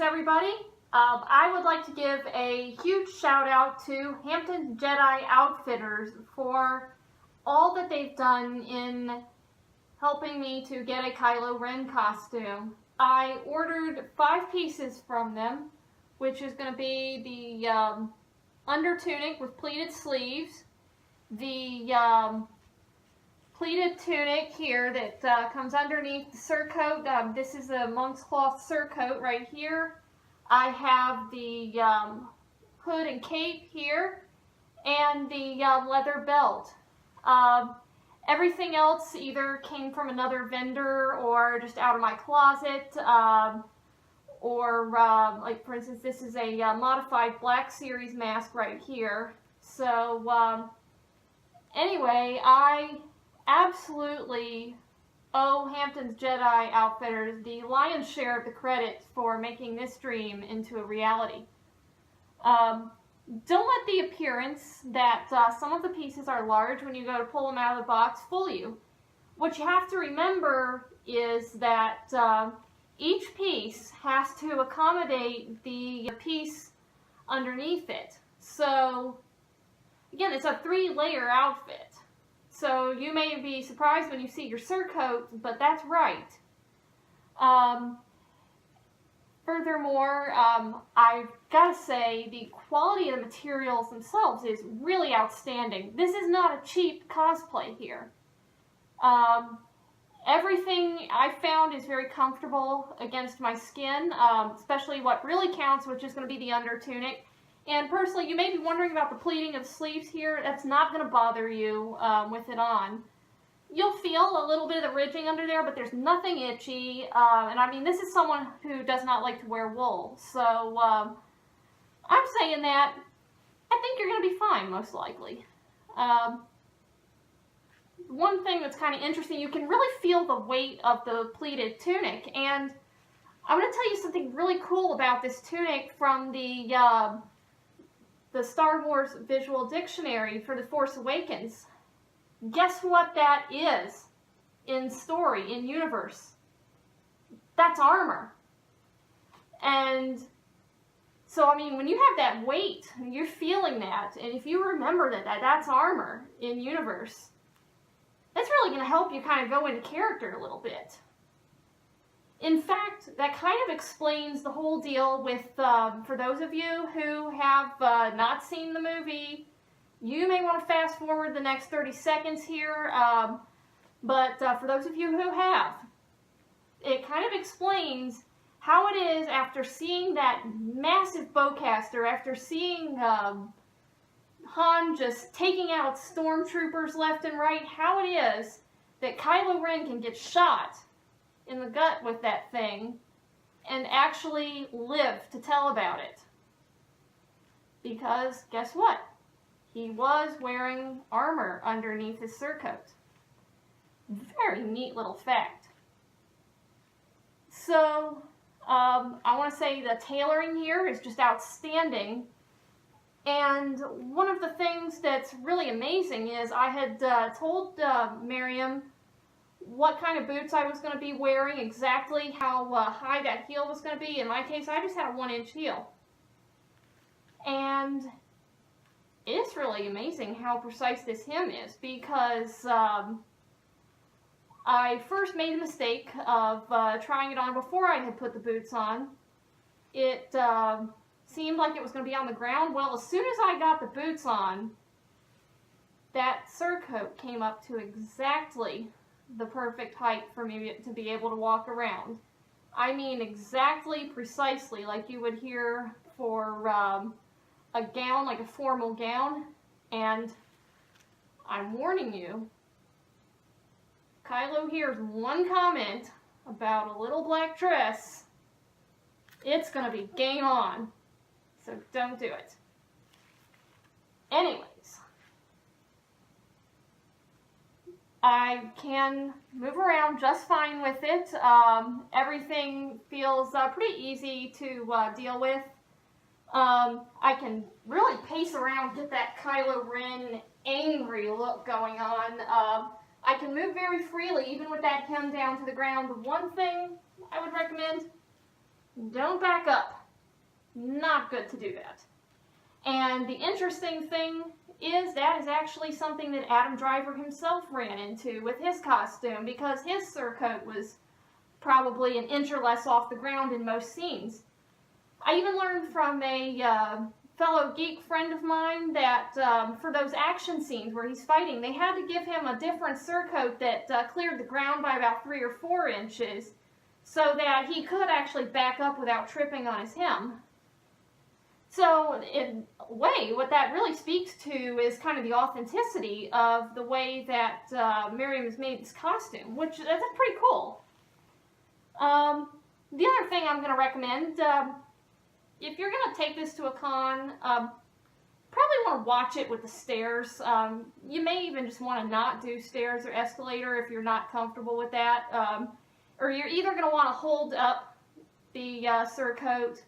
everybody. I would like to give a huge shout out to Hampton Jedi Outfitters for all that they've done in helping me to get a Kylo Ren costume. I ordered 5 pieces from them, which is going to be the under tunic with pleated sleeves, the pleated tunic here that comes underneath the surcoat. This is the monk's cloth surcoat right here. I have the hood and cape here, and the leather belt. Everything else either came from another vendor or just out of my closet, like for instance, this is a modified Black Series mask right here. So anyway, I absolutely owe Hampton's Jedi Outfitters the lion's share of the credit for making this dream into a reality. Don't let the appearance that some of the pieces are large when you go to pull them out of the box fool you. What you have to remember is that each piece has to accommodate the piece underneath it. So again, it's a 3-layer outfit. So you may be surprised when you see your surcoat, but that's right. Furthermore, I've got to say the quality of the materials themselves is really outstanding. This is not a cheap cosplay here. Everything I found is very comfortable against my skin, especially what really counts, which is going to be the under tunic. And personally, you may be wondering about the pleating of the sleeves here. That's not going to bother you with it on. You'll feel a little bit of the ridging under there, but there's nothing itchy. And I mean, this is someone who does not like to wear wool. So I'm saying that I think you're going to be fine, most likely. One thing that's kind of interesting, you can really feel the weight of the pleated tunic. And I'm going to tell you something really cool about this tunic from the Star Wars Visual Dictionary for The Force Awakens. Guess what that is in story, in universe? That's armor. And so, I mean, when you have that weight, you're feeling that, and if you remember that that's armor in universe, that's really going to help you kind of go into character a little bit. In fact, that kind of explains the whole deal with, for those of you who have not seen the movie, you may want to fast forward the next 30 seconds here, but for those of you who have, it kind of explains how it is after seeing that massive bowcaster, after seeing Han just taking out stormtroopers left and right, how it is that Kylo Ren can get shot in the gut with that thing and actually live to tell about it. Because guess what? He was wearing armor underneath his surcoat. Very neat little fact. So I want to say the tailoring here is just outstanding. And one of the things that's really amazing is I had told Miriam what kind of boots I was going to be wearing, exactly how high that heel was going to be. In my case, I just had a 1-inch heel. And it's really amazing how precise this hem is, because I first made a mistake of trying it on before I had put the boots on. It seemed like it was going to be on the ground. Well, as soon as I got the boots on, that surcoat came up to exactly the perfect height for me to be able to walk around. I mean exactly, precisely, like you would hear for a gown, like a formal gown. And I'm warning you, Kylo hears one comment about a little black dress, it's gonna be game on. So don't do it. Anyways, I can move around just fine with it. Everything feels pretty easy to deal with. I can really pace around, get that Kylo Ren angry look going on. I can move very freely, even with that hem down to the ground. The one thing I would recommend, don't back up. Not good to do that. And the interesting thing is that is actually something that Adam Driver himself ran into with his costume, because his surcoat was probably an inch or less off the ground in most scenes. I even learned from a fellow geek friend of mine that for those action scenes where he's fighting, they had to give him a different surcoat that cleared the ground by about 3 or 4 inches so that he could actually back up without tripping on his hem. So in a way, what that really speaks to is kind of the authenticity of the way that Miriam has made this costume, which that's pretty cool. The other thing I'm going to recommend, if you're going to take this to a con, probably want to watch it with the stairs. You may even just want to not do stairs or escalator if you're not comfortable with that. Or you're either going to want to hold up the surcoat,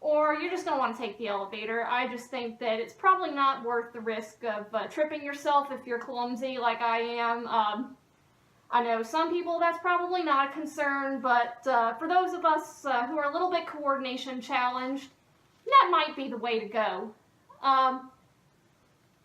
or you're just going to want to take the elevator. I just think that it's probably not worth the risk of tripping yourself if you're clumsy like I am. I know some people that's probably not a concern, but for those of us who are a little bit coordination challenged, that might be the way to go. One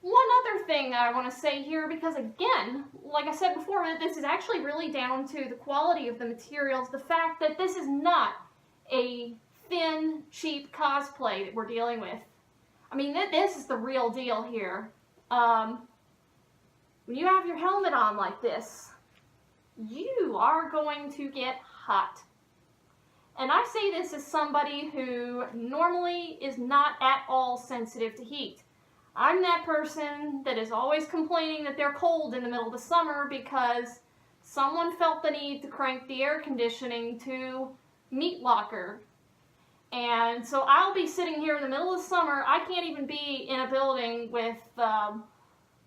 other thing I want to say here, because again, like I said before, this is actually really down to the quality of the materials, the fact that this is not a thin, cheap cosplay that we're dealing with. I mean, this is the real deal here. When you have your helmet on like this, you are going to get hot. And I say this as somebody who normally is not at all sensitive to heat. I'm that person that is always complaining that they're cold in the middle of the summer because someone felt the need to crank the air conditioning to meat locker. And so I'll be sitting here in the middle of summer. I can't even be in a building with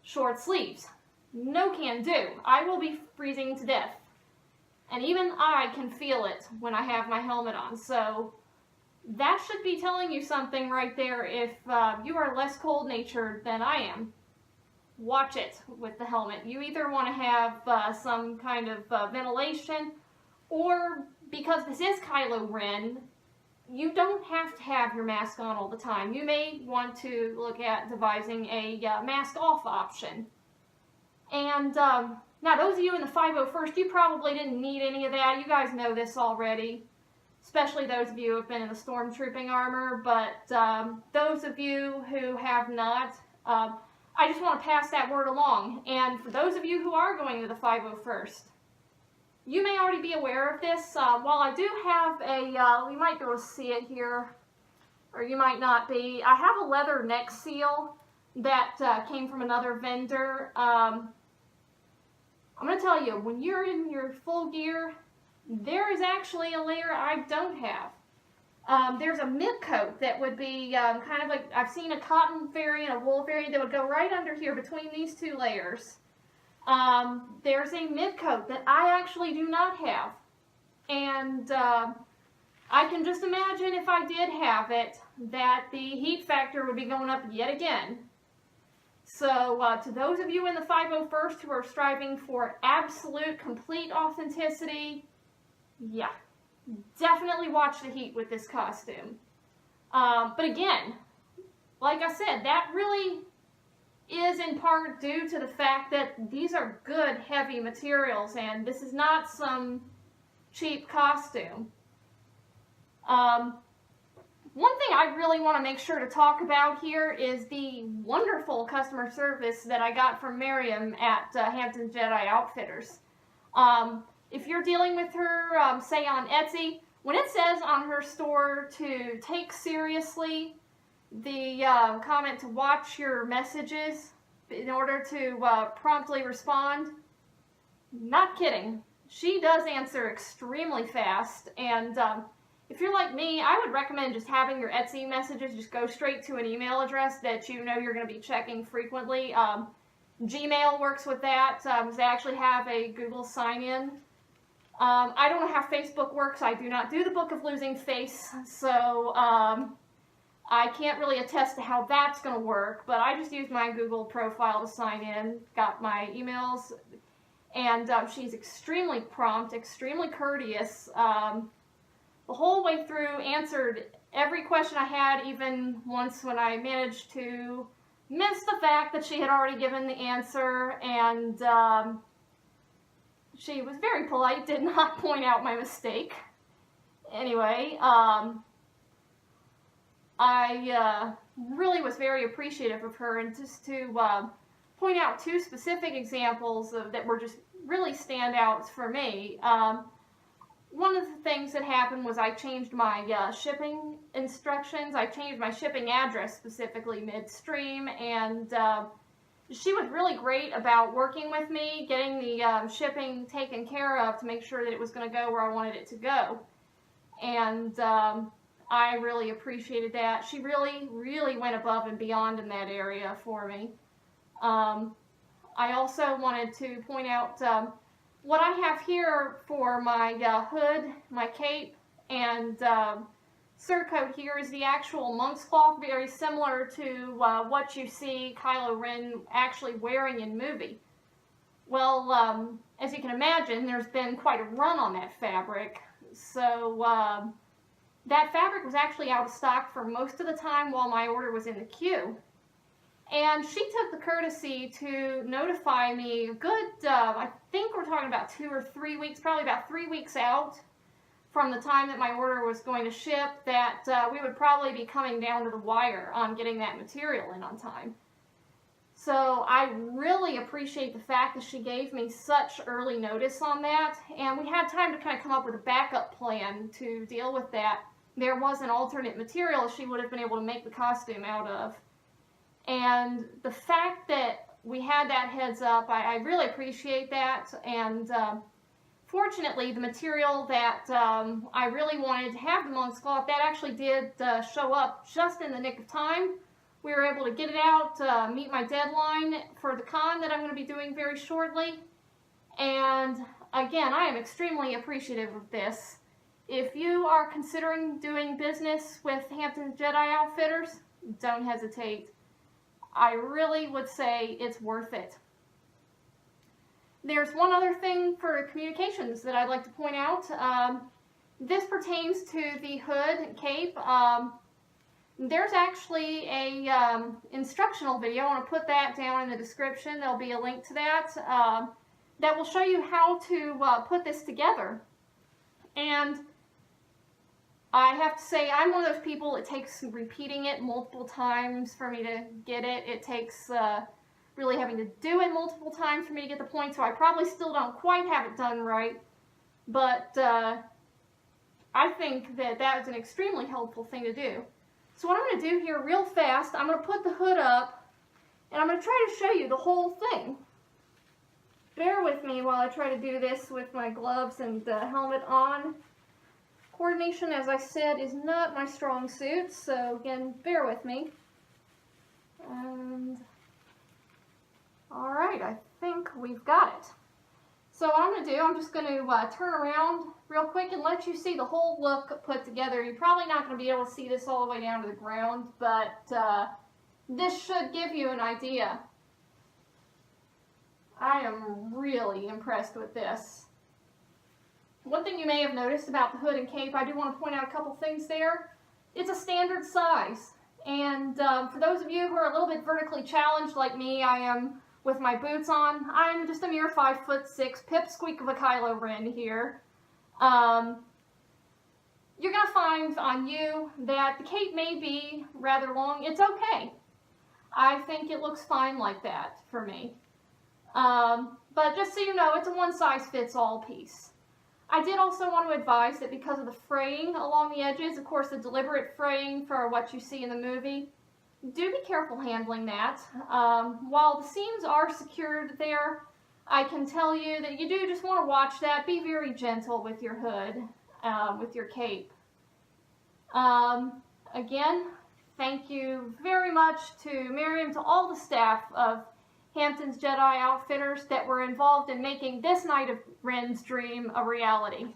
short sleeves. No can do. I will be freezing to death. And even I can feel it when I have my helmet on. So that should be telling you something right there if you are less cold-natured than I am. Watch it with the helmet. You either want to have some kind of ventilation, or because this is Kylo Ren, you don't have to have your mask on all the time. You may want to look at devising a mask-off option. And now those of you in the 501st, you probably didn't need any of that. You guys know this already, especially those of you who have been in the stormtrooping armor. But those of you who have not, I just want to pass that word along. And for those of you who are going to the 501st, you may already be aware of this. While I do have a, you might be able to see it here, or you might not be. I have a leather neck seal that came from another vendor. I'm going to tell you, when you're in your full gear, there is actually a layer I don't have. There's a mid-coat that would be kind of like, I've seen a cotton variant, a wool variant that would go right under here between these two layers. There's a mid-coat that I actually do not have. And I can just imagine if I did have it, that the heat factor would be going up yet again. So to those of you in the 501st who are striving for absolute, complete authenticity, yeah, definitely watch the heat with this costume. But again, like I said, that really is in part due to the fact that these are good, heavy materials, and this is not some cheap costume. One thing I really want to make sure to talk about here is the wonderful customer service that I got from Miriam at Hampton Jedi Outfitters. If you're dealing with her, say on Etsy, when it says on her store to take seriously the comment to watch your messages in order to promptly respond, not kidding. She does answer extremely fast, and if you're like me, I would recommend just having your Etsy messages just go straight to an email address that you know you're going to be checking frequently. Gmail works with that. They actually have a Google sign-in. I don't know how Facebook works. I do not do the Book of Losing Face, so I can't really attest to how that's going to work, but I just used my Google profile to sign in, got my emails, and she's extremely prompt, extremely courteous. The whole way through answered every question I had, even once when I managed to miss the fact that she had already given the answer, and she was very polite, did not point out my mistake. Anyway, I really was very appreciative of her, and just to point out two specific examples that were just really standouts for me. One of the things that happened was I changed my shipping instructions. I changed my shipping address specifically midstream, and she was really great about working with me, getting the shipping taken care of to make sure that it was going to go where I wanted it to go. And I really appreciated that. She really, really went above and beyond in that area for me. I also wanted to point out what I have here for my hood, my cape, and surcoat here is the actual monk's cloth, very similar to what you see Kylo Ren actually wearing in movie. Well, as you can imagine, there's been quite a run on that fabric, so that fabric was actually out of stock for most of the time while my order was in the queue. And she took the courtesy to notify me a good, I think we're talking about 2 or 3 weeks, probably about 3 weeks out from the time that my order was going to ship, that we would probably be coming down to the wire on getting that material in on time. So I really appreciate the fact that she gave me such early notice on that, and we had time to kind of come up with a backup plan to deal with that. There was an alternate material she would have been able to make the costume out of. And the fact that we had that heads up, I really appreciate that. And fortunately, the material that I really wanted to have the monk's cloth, that actually did show up just in the nick of time. We were able to get it out, meet my deadline for the con that I'm going to be doing very shortly. And again, I am extremely appreciative of this. If you are considering doing business with Hampton Jedi Outfitters, don't hesitate. I really would say it's worth it. There's one other thing for communications that I'd like to point out. This pertains to the hood and cape. There's actually a instructional video. I want to put that down in the description. There'll be a link to that that will show you how to put this together. And I have to say, I'm one of those people, it takes repeating it multiple times for me to get it. It takes really having to do it multiple times for me to get the point, so I probably still don't quite have it done right. But I think that that is an extremely helpful thing to do. So what I'm going to do here real fast, I'm going to put the hood up, and I'm going to try to show you the whole thing. Bear with me while I try to do this with my gloves and helmet on. Coordination, as I said, is not my strong suit, so again, bear with me. And alright, I think we've got it. So what I'm going to do, I'm just going to turn around real quick and let you see the whole look put together. You're probably not going to be able to see this all the way down to the ground, but this should give you an idea. I am really impressed with this. One thing you may have noticed about the hood and cape, I do want to point out a couple things there. It's a standard size. And for those of you who are a little bit vertically challenged like me, I am with my boots on. I'm just a mere 5'6", pipsqueak of a Kylo Ren here. You're going to find on you that the cape may be rather long. It's okay. I think it looks fine like that for me. But just so you know, it's a one-size-fits-all piece. I did also want to advise that because of the fraying along the edges, of course the deliberate fraying for what you see in the movie, do be careful handling that. While the seams are secured there, I can tell you that you do just want to watch that. Be very gentle with your hood, with your cape. Again, thank you very much to Miriam, to all the staff of Hampton's Jedi Outfitters that were involved in making this night of Ren's dream a reality.